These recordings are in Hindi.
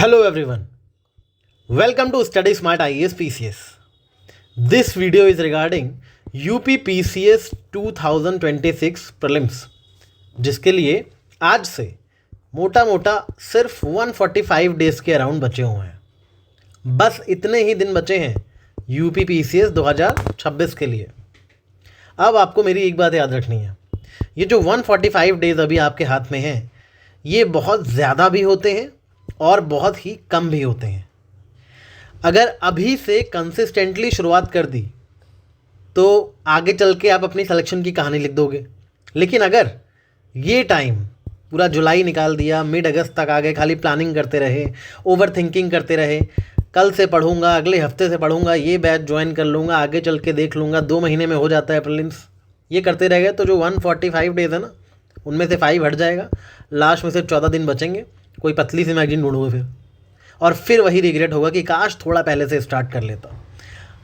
Hello everyone, welcome to Study Smart IAS PCS. This video is regarding UP PCS 2026 prelims, जिसके लिए आज से मोटा मोटा सिर्फ 145 डेज के अराउंड बचे हुए हैं। बस इतने ही दिन बचे हैं UP PCS 2026 के लिए। अब आपको मेरी एक बात याद रखनी है, ये जो 145 डेज अभी आपके हाथ में हैं, ये बहुत ज़्यादा भी होते हैं और बहुत ही कम भी होते हैं। अगर अभी से कंसिस्टेंटली शुरुआत कर दी तो आगे चल के आप अपनी सिलेक्शन की कहानी लिख दोगे। लेकिन अगर ये टाइम पूरा जुलाई निकाल दिया, मिड अगस्त तक आ गए, खाली प्लानिंग करते रहे, ओवर थिंकिंग करते रहे, कल से पढ़ूंगा, अगले हफ्ते से पढ़ूंगा, ये बैच ज्वाइन कर लूँगा, आगे चल के देख लूँगा, 2 महीने में हो जाता है प्रीलिम्स, ये करते रह गए तो जो 145 डेज़ है ना, उनमें से 5 हट जाएगा, लास्ट में से 14 दिन बचेंगे। कोई पतली सी मैगजीन ढूंढोगे फिर, और फिर वही रिग्रेट होगा कि काश थोड़ा पहले से स्टार्ट कर लेता।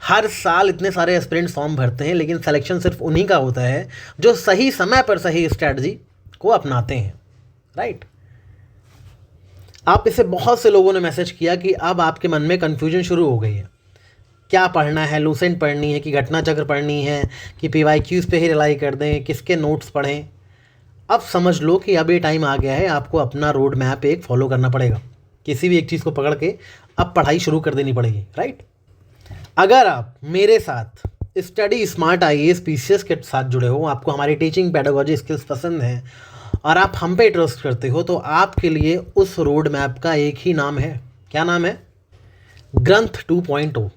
हर साल इतने सारे एस्पिरेंट्स फॉर्म भरते हैं, लेकिन सिलेक्शन सिर्फ उन्हीं का होता है जो सही समय पर सही स्ट्रैटेजी को अपनाते हैं, राइट। आप इससे बहुत से लोगों ने मैसेज किया कि अब आपके मन में कन्फ्यूजन शुरू हो गई है, क्या पढ़ना है, लूसेंट पढ़नी है कि घटना चक्र पढ़नी है कि PYQs पे ही रिलाई कर दें, किसके नोट्स पढ़ें। अब समझ लो कि अब ये टाइम आ गया है, आपको अपना रोड मैप एक फॉलो करना पड़ेगा। किसी भी एक चीज़ को पकड़ के अब पढ़ाई शुरू कर देनी पड़ेगी, राइट। अगर आप मेरे साथ स्टडी स्मार्ट IAS PCS के साथ जुड़े हो, आपको हमारी टीचिंग पेडागोजी स्किल्स पसंद हैं और आप हम पे ट्रस्ट करते हो, तो आपके लिए उस रोड मैप का एक ही नाम है। क्या नाम है? ग्रंथ 2.0।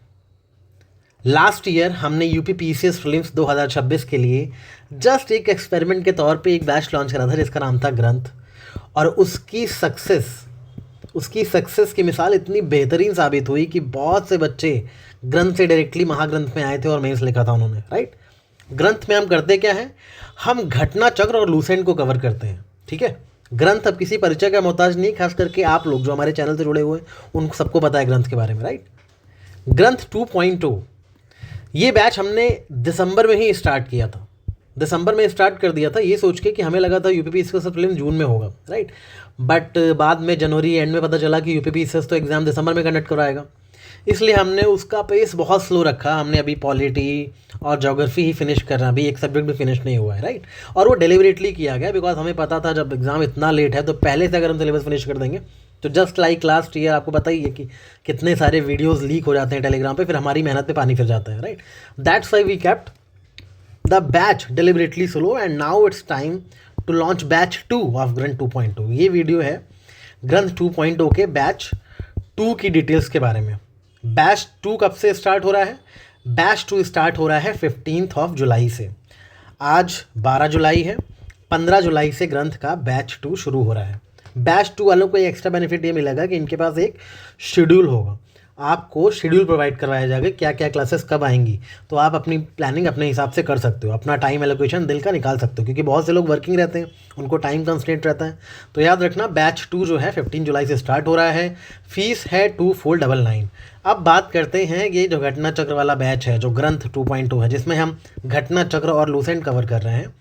लास्ट ईयर हमने UP PCS प्रीलिम्स 2026 के लिए जस्ट एक एक्सपेरिमेंट के तौर पे एक बैच लॉन्च करा था जिसका नाम था ग्रंथ, और उसकी सक्सेस की मिसाल इतनी बेहतरीन साबित हुई कि बहुत से बच्चे ग्रंथ से डायरेक्टली महाग्रंथ में आए थे और मेंस लिखा था उन्होंने, राइट। ग्रंथ में हम करते क्या है, हम घटना चक्र और लूसेंट को कवर करते हैं, ठीक है। ग्रंथ अब किसी परिचय का मोहताज नहीं, खास करके आप लोग जो हमारे चैनल से जुड़े हुए हैं उन सबको पता है ग्रंथ के बारे में, राइट। ग्रंथ 2.0 ये बैच हमने दिसंबर में ही स्टार्ट किया था, दिसंबर में स्टार्ट कर दिया था ये सोच के कि हमें लगा था UP PCS का प्रीलिम्स जून में होगा, राइट। बट बाद में जनवरी एंड में पता चला कि UP PCS तो एग्ज़ाम दिसंबर में कंडक्ट कराएगा, इसलिए हमने उसका पेस बहुत स्लो रखा। हमने अभी पॉलिटी और ज्योग्राफी ही फिनिश करना, अभी एक सब्जेक्ट भी फिनिश नहीं हुआ है, राइट। और वो डेलिबरेटली किया गया बिकॉज हमें पता था जब एग्ज़ाम इतना लेट है तो पहले से अगर हम सिलेबस फिनिश कर देंगे तो जस्ट लाइक लास्ट ईयर आपको पता ही है कि कितने सारे वीडियोज़ लीक हो जाते हैं टेलीग्राम पे, फिर हमारी मेहनत पे पानी फिर जाता है, right. That's why we kept the batch deliberately slow and now it's time to launch batch 2 of ग्रंथ 2.0। ये वीडियो है ग्रंथ 2.0 के बैच 2 की डिटेल्स के बारे में। बैच 2 कब से स्टार्ट हो रहा है? बैच 2 स्टार्ट हो रहा है 15 जुलाई से। आज 12 जुलाई है, 15 जुलाई से ग्रंथ का बैच 2 शुरू हो रहा है। बैच 2 वालों को एक एक्स्ट्रा बेनिफिट ये मिलेगा कि इनके पास एक शेड्यूल होगा, आपको शेड्यूल प्रोवाइड करवाया जाएगा क्या क्या क्लासेस कब आएंगी, तो आप अपनी प्लानिंग अपने हिसाब से कर सकते हो, अपना टाइम एलोकेशन दिल का निकाल सकते हो, क्योंकि बहुत से लोग वर्किंग रहते हैं, उनको टाइम कंस्ट्रेंट रहता है। तो याद रखना बैच 2 जो है 15 जुलाई से स्टार्ट हो रहा है। फीस है 2499। अब बात करते हैं ये जो घटना चक्र वाला बैच है, जो ग्रंथ 2.0 है, जिसमें हम घटना चक्र और लूसेंट कवर कर रहे हैं,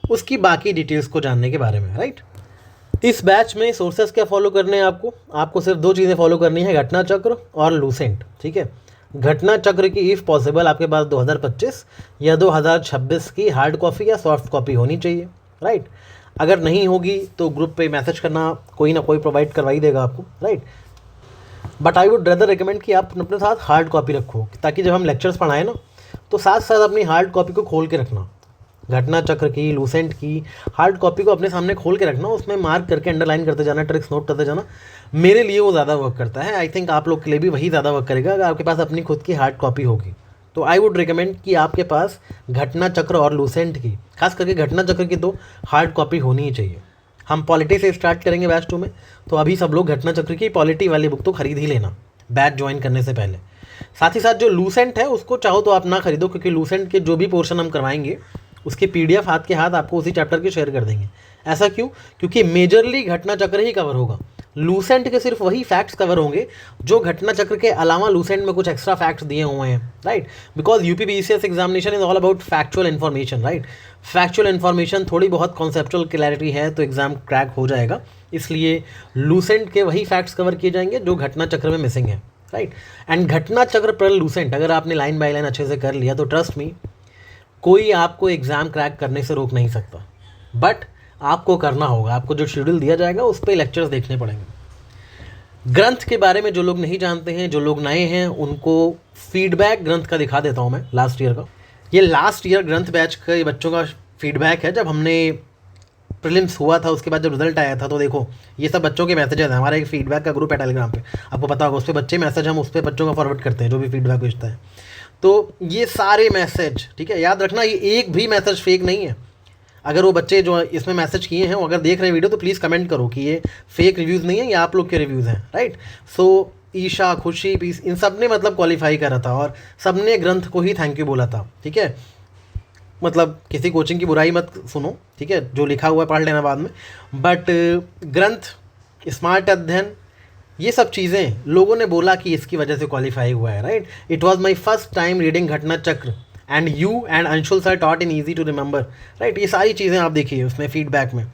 उसकी बाकी डिटेल्स को जानने के बारे में, राइट। इस बैच में सोर्सेस क्या फॉलो करने हैं आपको सिर्फ 2 चीज़ें फॉलो करनी है, घटना चक्र और लूसेंट, ठीक है। घटना चक्र की इफ़ पॉसिबल आपके पास 2025 या 2026 की हार्ड कॉपी या सॉफ्ट कॉपी होनी चाहिए, राइट। अगर नहीं होगी तो ग्रुप पे मैसेज करना, कोई ना कोई प्रोवाइड करवा ही देगा आपको, right. But I would rather recommend कि आप अपने साथ हार्ड कॉपी रखो, ताकि जब हम लेक्चर्स पढ़ाएं ना तो साथ साथ अपनी हार्ड कॉपी को खोल के रखना। घटना चक्र की, लूसेंट की हार्ड कॉपी को अपने सामने खोल के रखना, उसमें मार्क करके अंडरलाइन करते जाना, ट्रिक्स नोट करते जाना। मेरे लिए वो ज़्यादा वर्क करता है। आई थिंक आप लोग के लिए भी वही ज़्यादा वर्क करेगा अगर आपके पास अपनी खुद की हार्ड कॉपी होगी। तो आई वुड रिकमेंड कि आपके पास घटना चक्र और लूसेंट की, खास करके घटना चक्र की तो हार्ड कॉपी होनी ही चाहिए। हम पॉलिटी से स्टार्ट करेंगे बैच 2 में, तो अभी सब लोग घटना चक्र की पॉलिटी वाली बुक तो खरीद ही लेना बैच ज्वाइन करने से पहले। साथ ही साथ जो लूसेंट है उसको चाहो तो आप ना खरीदो, क्योंकि लूसेंट के जो भी पोर्शन हम करवाएंगे उसकी PDF हाथ के हाथ आपको उसी चैप्टर के शेयर कर देंगे। ऐसा क्यों? क्योंकि मेजरली घटना चक्र ही कवर होगा, लूसेंट के सिर्फ वही फैक्ट्स कवर होंगे जो घटना चक्र के अलावा लूसेंट में कुछ एक्स्ट्रा फैक्ट्स दिए हुए हैं, right. Because UP PCS examination is all about factual information, right. Factual information थोड़ी बहुत कॉन्सेप्चुअल क्लैरिटी है तो एग्जाम क्रैक हो जाएगा, इसलिए लूसेंट के वही फैक्ट्स कवर किए जाएंगे जो घटना चक्र में मिसिंग है, राइट। एंड घटना चक्र पर लूसेंट अगर आपने लाइन बाय लाइन अच्छे से कर लिया तो ट्रस्ट मी, कोई आपको एग्ज़ाम क्रैक करने से रोक नहीं सकता, बट आपको करना होगा। आपको जो शेड्यूल दिया जाएगा उस पर लेक्चर्स देखने पड़ेंगे। ग्रंथ के बारे में जो लोग नहीं जानते हैं, जो लोग नए हैं, उनको फीडबैक ग्रंथ का दिखा देता हूँ मैं लास्ट ईयर का। ये लास्ट ईयर ग्रंथ बैच के बच्चों का फीडबैक है। जब हमने प्रीलिम्स हुआ था उसके बाद जब रिजल्ट आया था तो देखो ये सब बच्चों के मैसेजेस हैं। हमारा एक फीडबैक का ग्रुप है टेलीग्राम पे, आपको पता होगा, उस पर बच्चे मैसेज हम उस पर बच्चों का फॉरवर्ड करते हैं जो भी फीडबैक भेजता है। तो ये सारे मैसेज, ठीक है, याद रखना, ये एक भी मैसेज फेक नहीं है। अगर वो बच्चे जो इसमें मैसेज किए हैं वो अगर देख रहे हैं वीडियो तो प्लीज़ कमेंट करो कि ये फेक रिव्यूज़ नहीं है, ये आप लोग के रिव्यूज़ हैं, राइट। सो ईशा, खुशी, पीस, इन सब ने मतलब क्वालिफाई करा था और सब ने ग्रंथ को ही थैंक यू बोला था, ठीक है। मतलब किसी कोचिंग की बुराई मत सुनो, ठीक है, जो लिखा हुआ है पढ़ लेना बाद में, बट ग्रंथ, स्मार्ट अध्ययन, ये सब चीज़ें लोगों ने बोला कि इसकी वजह से क्वालिफाई हुआ है, right. It was my first time reading Ghatna Chakra and you and Anshul sir taught in easy to remember, right. ये सारी चीज़ें आप देखिए उसमें फीडबैक में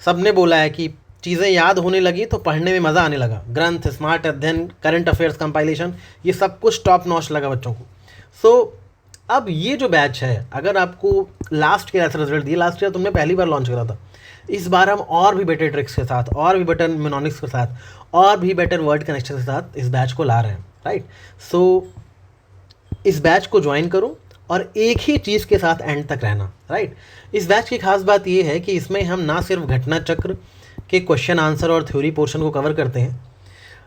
सब ने बोला है कि चीज़ें याद होने लगी तो पढ़ने में मज़ा आने लगा। ग्रंथ, स्मार्ट अध्ययन, करंट अफेयर्स कंपाइलेशन, ये सब कुछ टॉप नॉच लगा बच्चों को। सो अब ये जो बैच है, अगर आपको लास्ट के ऐसा रिजल्ट दिए, लास्ट ईयर तुमने पहली बार लॉन्च करा था, इस बार हम और भी बेटर ट्रिक्स के साथ, और भी बेटर मिनोनिक्स के साथ, और भी बेटर वर्ड कनेक्शन के साथ इस बैच को ला रहे हैं, राइट। सो इस बैच को ज्वाइन करो और एक ही चीज़ के साथ एंड तक रहना, राइट। इस बैच की खास बात ये है कि इसमें हम ना सिर्फ घटना चक्र के क्वेश्चन आंसर और थ्योरी पोर्शन को कवर करते हैं।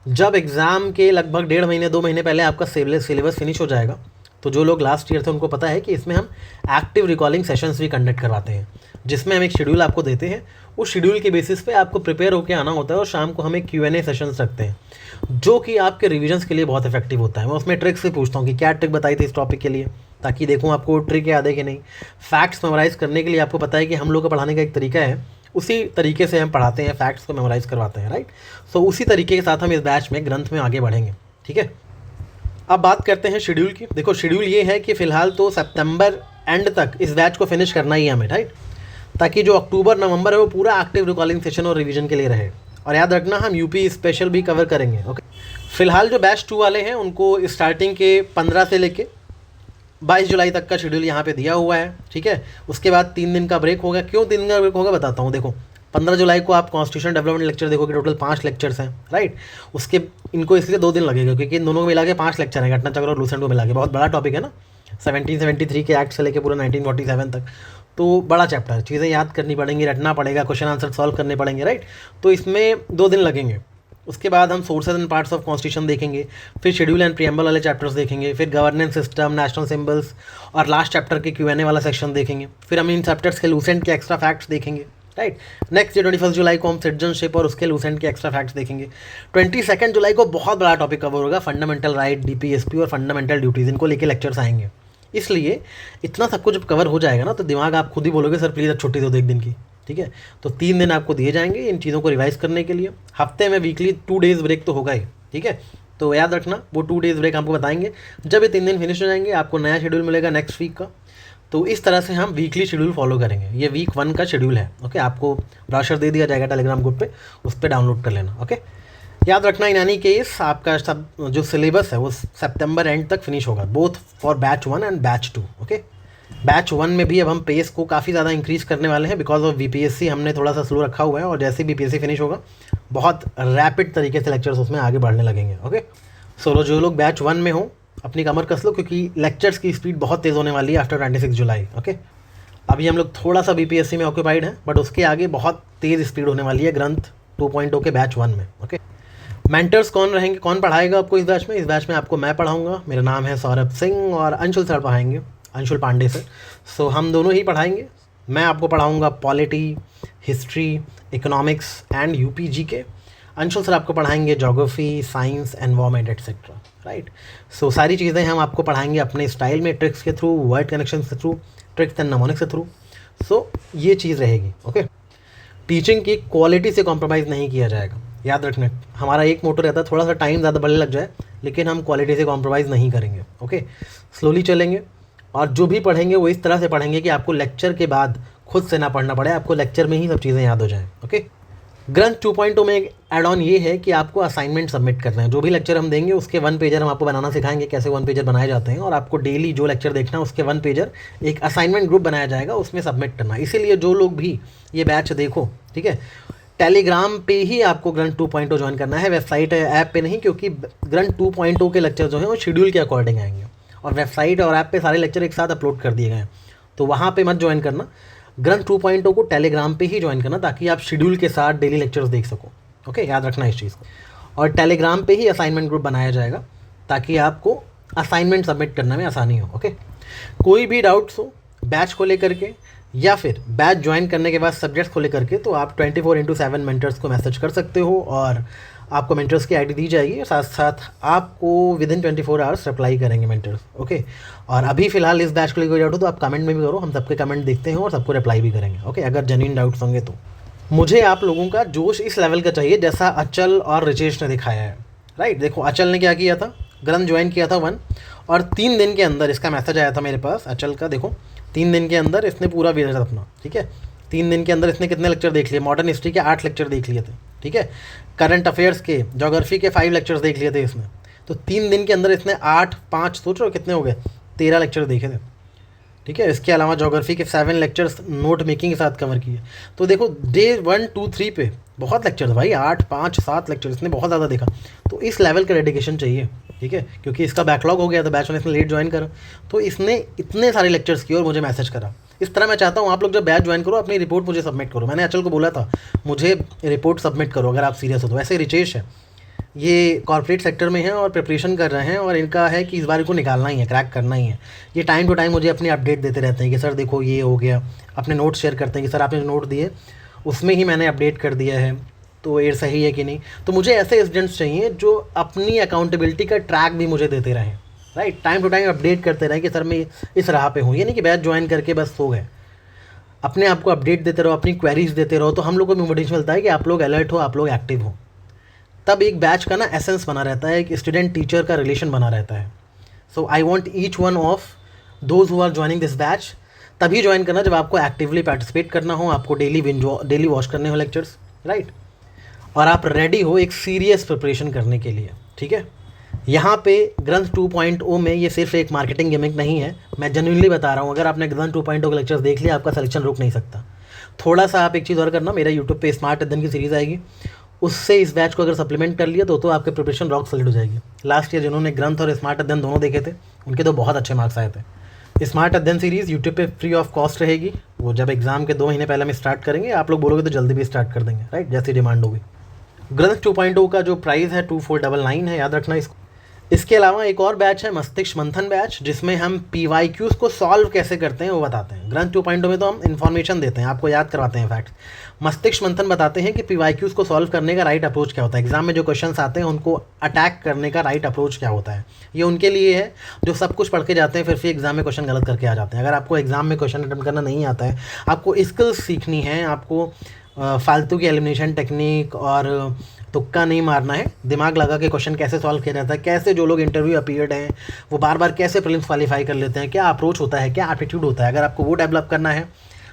जब एग्ज़ाम के लगभग 1.5 महीने 2 महीने पहले आपका सिलेबस फिनिश हो जाएगा तो जो लोग लास्ट ईयर थे उनको पता है कि इसमें हम एक्टिव रिकॉलिंग सेशंस भी कंडक्ट करवाते हैं, जिसमें हम एक शेड्यूल आपको देते हैं। उस शेड्यूल के बेसिस पे आपको प्रिपेयर होकर आना होता है और शाम को हम एक Q&A सेशंस रखते हैं जो कि आपके रिविजन्स के लिए बहुत इफेक्टिव होता है। मैं उसमें ट्रिक्स भी पूछता हूँ कि क्या ट्रिक बताई थी इस टॉपिक के लिए, ताकि देखूँ आपको ट्रिक याद है कि नहीं। फैक्ट्स मेमोराइज़ करने के लिए आपको पता है कि हम लोग का पढ़ाने का एक तरीका है, उसी तरीके से हम पढ़ाते हैं, फैक्ट्स को मेमोराइज़ करवाते हैं, राइट। सो उसी तरीके के साथ हम इस बैच में ग्रंथ में आगे बढ़ेंगे, ठीक है। अब बात करते हैं शेड्यूल की। देखो शेड्यूल ये है कि फ़िलहाल तो सितंबर एंड तक इस बैच को फिनिश करना ही है हमें, राइट, ताकि जो अक्टूबर नवंबर है वो पूरा एक्टिव रिकॉलिंग सेशन और रिवीजन के लिए रहे। और याद रखना हम यूपी स्पेशल भी कवर करेंगे, ओके। फ़िलहाल जो बैच 2 वाले हैं उनको स्टार्टिंग के 15 से लेके 22 जुलाई तक का शेड्यूल यहाँ पे दिया हुआ है, ठीक है। उसके बाद 3 दिन का ब्रेक होगा। क्यों 3 दिन का ब्रेक होगा बताता हूँ। देखो 15 जुलाई को आप कॉन्स्टिट्यूशन डेवलपमेंट लेक्चर देखोगे, टोटल 5 लेक्चर्स हैं, राइट। उसके इनको इसलिए 2 दिन लगेगा क्योंकि इन दोनों को मिला के 5 लेक्चर हैं, घटना चक्र और लूसेंट को मिला के। बहुत बड़ा टॉपिक है ना, 1773 के एक्ट से लेकर पूरा 1947 तक, तो बड़ा चैप्टर है, चीज़ें याद करनी पड़ेंगी, रटना पड़ेगा, क्वेश्चन आंसर सॉल्व करने पड़ेंगे, राइट। तो इसमें 2 दिन लगेंगे। उसके बाद हम sources and parts of constitution देखेंगे, फिर शेड्यूल एंड प्रीएम्बल वाले चैप्टर्स देखेंगे, फिर गवर्नेंस सिस्टम, नेशनल सिंबल्स और लास्ट चैप्टर के Q&A वाला सेक्शन देखेंगे। फिर हम इन चैप्टर्स के लूसेंट के एक्स्ट्रा फैक्ट्स देखेंगे, राइट। नेक्स्ट डे 21 जुलाई को हम सिटीजनशिप और उसके लूसेंट के एक्स्ट्रा फैक्ट्स देखेंगे। 22 जुलाई को बहुत बड़ा टॉपिक कवर होगा, फंडामेंटल राइट, DPSP और फंडामेंटल ड्यूटीज़, इनको लेके लेक्चर्स आएंगे। इसलिए इतना सब कुछ जब कवर हो जाएगा ना तो दिमाग आप खुद ही बोलोगे सर प्लीज़ छुट्टी दो 1 दिन की, ठीक है। तो 3 दिन आपको दिए जाएंगे इन चीज़ों को रिवाइज करने के लिए। हफ्ते में वीकली 2 डेज़ ब्रेक तो होगा ही, ठीक है। तो याद रखना वो 2 डेज़ ब्रेक आपको बताएंगे। जब ये 3 दिन फिनिश हो जाएंगे आपको नया शेड्यूल मिलेगा नेक्स्ट वीक का। तो इस तरह से हम वीकली शेड्यूल फॉलो करेंगे। ये वीक 1 का शेड्यूल है, ओके। आपको ब्रोशर दे दिया जाएगा टेलीग्राम ग्रुप पे, उस पर डाउनलोड कर लेना, ओके। याद रखना इन एनी केस आपका सब जो सिलेबस है वो सितंबर एंड तक फिनिश होगा, both for batch 1 and batch 2, okay. Batch 1 में भी अब हम पेस को काफ़ी ज़्यादा इंक्रीज़ करने वाले हैं बिकॉज ऑफ VPSC हमने थोड़ा सा स्लो रखा हुआ है, और जैसे VPSC फिनिश होगा बहुत रैपिड तरीके से लेक्चर्स उसमें आगे बढ़ने लगेंगे, ओके। सो जो लोग बैच 1 में हो अपनी कमर कस लो क्योंकि लेक्चर्स की स्पीड बहुत तेज़ होने वाली है आफ्टर 26 जुलाई, ओके। अभी हम लोग थोड़ा सा VPSC में ऑक्यूपाइड हैं, बट उसके आगे बहुत तेज़ स्पीड होने वाली है ग्रंथ 2.0 के बैच 1 में, ओके। मेंटर्स कौन रहेंगे, कौन पढ़ाएगा आपको इस बैच में? इस बैच में आपको मैं पढ़ाऊंगा, मेरा नाम है सौरभ सिंह, और अंशुल सर पढ़ाएंगे, अंशुल पांडे सर। सो हम दोनों ही पढ़ाएंगे। मैं आपको पढ़ाऊंगा polity, history, economics and UPG के। अंशुल सर आपको पढ़ाएंगे geography, science, environment etcetera, right. So सारी चीज़ें हम आपको पढ़ाएंगे अपने स्टाइल में, ट्रिक्स के थ्रू, वर्ड कनेक्शन के थ्रू, ट्रिक्स एंड नमोनिक्स के थ्रू। सो ये चीज़ रहेगी, ओके। टीचिंग की क्वालिटी से कॉम्प्रोमाइज़ नहीं किया जाएगा, याद रखना। हमारा एक मोटो रहता है थोड़ा सा टाइम ज़्यादा बढ़ने लग जाए लेकिन हम क्वालिटी से कॉम्प्रोमाइज़ नहीं करेंगे, ओके। स्लोली चलेंगे और जो भी पढ़ेंगे वो इस तरह से पढ़ेंगे कि आपको लेक्चर के बाद खुद से ना पढ़ना पड़े, आपको लेक्चर में ही सब चीज़ें याद हो जाएं, ओके। ग्रंथ 2.0 में एक एड ऑन ये है कि आपको असाइनमेंट सबमिट करना है। जो भी लेक्चर हम देंगे उसके 1 पेजर हम आपको बनाना सिखाएंगे, कैसे 1 पेजर बनाए जाते हैं, और आपको डेली जो लेक्चर देखना है उसके 1 पेजर एक असाइनमेंट ग्रुप बनाया जाएगा, उसमें सबमिट करना। इसीलिए जो लोग भी ये बैच देखो, ठीक है, टेलीग्राम पे ही आपको ग्रंथ 2.0 ज्वाइन करना है, वेबसाइट ऐप पे नहीं, क्योंकि ग्रंथ 2.0 के लेक्चर जो हैं वो शेड्यूल के अकॉर्डिंग आएंगे और वेबसाइट और ऐप पे सारे लेक्चर एक साथ अपलोड कर दिए गए हैं, तो वहाँ पे मत ज्वाइन करना। ग्रंथ 2.0 को टेलीग्राम पे ही ज्वाइन करना, ताकि आप शेड्यूल के साथ डेली लेक्चर्स देख सको। ओके, याद रखना इस चीज़ को। और टेलीग्राम पे ही असाइनमेंट ग्रुप बनाया जाएगा, ताकि आपको असाइनमेंट सबमिट करने में आसानी हो। ओके, कोई भी डाउट्स हो बैच को लेकर के या फिर बैच ज्वाइन करने के बाद सब्जेक्ट्स को लेकर के, तो आप 24/7 मेंटर्स को मैसेज कर सकते हो और आपको मेंटर्स की आईडी दी जाएगी, साथ साथ आपको विदिन 24 आवर्स रिप्लाई करेंगे मेंटर्स। ओके, और अभी फिलहाल इस बैच को लेकर डाउट हो तो आप कमेंट में भी करो, हम सबके कमेंट देखते हैं और सबको रिप्लाई भी करेंगे। ओके, अगर जेन्युइन डाउट्स होंगे तो। मुझे आप लोगों का जोश इस लेवल का चाहिए जैसा अचल और रिजेश ने दिखाया है। राइट, देखो अचल ने क्या किया था, ग्रंथ ज्वाइन किया था 1, और 3 दिन के अंदर इसका मैसेज आया था मेरे पास अचल का। देखो 3 दिन के अंदर इसने पूरा विजय अपना, ठीक है, 3 दिन के अंदर इसने कितने लेक्चर देख लिए, मॉडर्न हिस्ट्री के 8 लेक्चर देख लिए थे, ठीक है, करंट अफेयर्स के, ज्योग्राफी के 5 लेक्चर्स देख लिए थे इसने। तो 3 दिन के अंदर इसने 8, 5 सोच रहे हो कितने हो गए, 13 लेक्चर देखे थे, ठीक है। इसके अलावा ज्योग्राफी के 7 लेक्चर्स नोट मेकिंग के साथ कवर किए। तो देखो डे 1, 2, 3 पे बहुत लेक्चर्स भाई, 8, 5, 7 लेक्चर इसने बहुत ज़्यादा देखा। तो इस लेवल का डेडिकेशन चाहिए, ठीक है, क्योंकि इसका बैकलॉग हो गया था, बैच में इसने लेट ज्वाइन करा, तो इसने इतने सारे लेक्चर्स किए और मुझे मैसेज करा। इस तरह मैं चाहता हूँ आप लोग जब बैच ज्वाइन करो अपनी रिपोर्ट मुझे सबमिट करो। मैंने अचल को बोला था मुझे रिपोर्ट सबमिट करो अगर आप सीरियस हो तो। वैसे रिचेश है, ये कॉर्पोरेट सेक्टर में है और प्रिपरेशन कर रहे हैं, और इनका है कि इस बार को निकालना ही है, क्रैक करना ही है। ये टाइम टू टाइम मुझे अपनी अपडेट देते रहते हैं कि सर देखो ये हो गया, अपने नोट शेयर करते हैं कि सर आपने जो नोट दिए उसमें ही मैंने अपडेट कर दिया है, तो ये सही है कि नहीं। तो मुझे ऐसे स्टूडेंट्स चाहिए जो अपनी अकाउंटेबिलिटी का ट्रैक भी मुझे देते रहें, right, time to time update करते रहें कि सर मैं इस राह पे हूँ। ये नहीं कि बैच ज्वाइन करके बस सो गए, अपने आप को अपडेट देते रहो, अपनी क्वेरीज देते रहो, तो हम लोग को भी मोटिवेशन मिलता है कि आप लोग अलर्ट हो, आप लोग एक्टिव हो। तब एक बैच का ना एसेंस बना रहता है, एक स्टूडेंट टीचर का रिलेशन बना रहता है। So I want each one of those who are joining this batch तभी ज्वाइन करना जब आपको एक्टिवली पार्टिसिपेट करना हो, आपको डेली वॉच करने हो लेक्चर्स, राइट, और आप रेडी हो एक सीरियस प्रिपरेशन करने के लिए, ठीक है। यहाँ पे ग्रंथ 2.0 में ये सिर्फ एक मार्केटिंग गिमिक नहीं है, मैं जेन्युइनली बता रहा हूँ। अगर आपने ग्रंथ 2.0 के लेक्चर्स देख लिया आपका सिलेक्शन रुक नहीं सकता। थोड़ा सा आप एक चीज़ और करना, मेरा यूट्यूब पे स्मार्ट अध्ययन की सीरीज़ आएगी, उससे इस बैच को अगर सप्लीमेंट कर लिया तो आपके प्रिपरेशन रॉक सॉलिड हो जाएगी। लास्ट ईयर जिन्होंने ग्रंथ और स्मार्ट अध्ययन दोनों देखे थे उनके तो बहुत अच्छे मार्क्स आए थे। स्मार्ट अध्ययन सीरीज़ यूट्यूब पे फ्री ऑफ कॉस्ट रहेगी, वो जब एग्जाम के 2 महीने पहले हम स्टार्ट करेंगे, आप लोग बोलोगे तो जल्दी भी स्टार्ट कर देंगे, राइट, जैसी डिमांड होगी। ग्रंथ 2.0 का जो प्राइस है 2499 है, याद रखना इसको। इसके अलावा एक और बैच है मस्तिष्क मंथन बैच, जिसमें हम PYQs को सॉल्व कैसे करते हैं वो बताते हैं। ग्रंथ 2.0 में तो हम इन्फॉर्मेशन देते हैं, आपको याद करवाते हैं फैक्ट्स। मस्तिष्क मंथन बताते हैं कि PYQs को सॉल्व करने का राइट अप्रोच क्या होता है, एग्जाम में जो क्वेश्चंस आते हैं उनको अटैक करने का राइट अप्रोच क्या होता है। ये उनके लिए है जो सब कुछ पढ़ के जाते हैं फिर भी एग्जाम में क्वेश्चन गलत करके आ जाते हैं। अगर आपको एग्जाम में क्वेश्चन अटेम्प्ट करना नहीं आता है, आपको स्किल्स सीखनी है, आपको फालतू की एलिमिनेशन टेक्निक और तुक्का नहीं मारना है, दिमाग लगा के क्वेश्चन कैसे सॉल्व किया जाता है, कैसे जो लोग इंटरव्यू अपीयर्ड हैं वो बार बार कैसे प्रीलिम्स क्वालिफाई कर लेते हैं, क्या अप्रोच होता है, क्या एटीट्यूड होता है, अगर आपको वो डेवलप करना है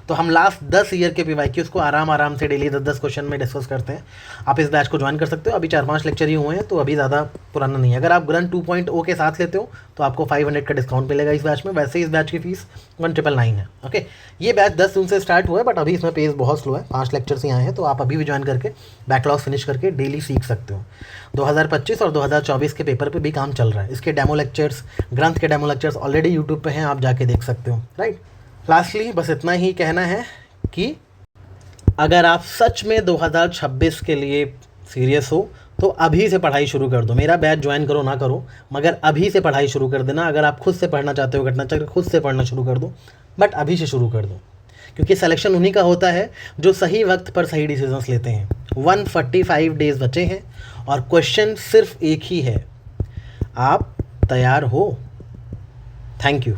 तो हम लास्ट 10 ईयर के PYQs को आराम से डेली 10-10 क्वेश्चन में डिस्कस करते हैं। आप इस बैच को ज्वाइन कर सकते हो, अभी 4-5 लेक्चर ही हुए हैं तो अभी ज़्यादा पुराना नहीं है। अगर आप ग्रंथ 2.0 के साथ लेते हो तो आपको 500 का डिस्काउंट मिलेगा इस बैच में। वैसे इस बैच की फीस 1999 है। ओके, ये बैच 10 जून से स्टार्ट हुआ है, बट अभी इसमें पेस बहुत स्लो है, 5 लेक्चर्स ही आए हैं, तो आप अभी भी ज्वाइन करके बैकलॉग फिनिश करके डेली सीख सकते हो। 2025 और 2024 के पेपर पे भी काम चल रहा है। इसके डेमो लेक्चर्स, ग्रंथ के डेमो लेक्चर्स ऑलरेडी यूट्यूब पे हैं, आप जाके देख सकते हो, राइट। लास्टली बस इतना ही कहना है कि अगर आप सच में 2026 के लिए सीरियस हो तो अभी से पढ़ाई शुरू कर दो। मेरा बैच ज्वाइन करो ना करो, मगर अभी से पढ़ाई शुरू कर देना। अगर आप खुद से पढ़ना चाहते हो घटना चक्र, खुद से पढ़ना शुरू कर दो, बट अभी से शुरू कर दो, क्योंकि सिलेक्शन उन्हीं का होता है जो सही वक्त पर सही डिसीजंस लेते हैं। 145 डेज बचे हैं और क्वेश्चन सिर्फ एक ही है, आप तैयार हो? Thank you.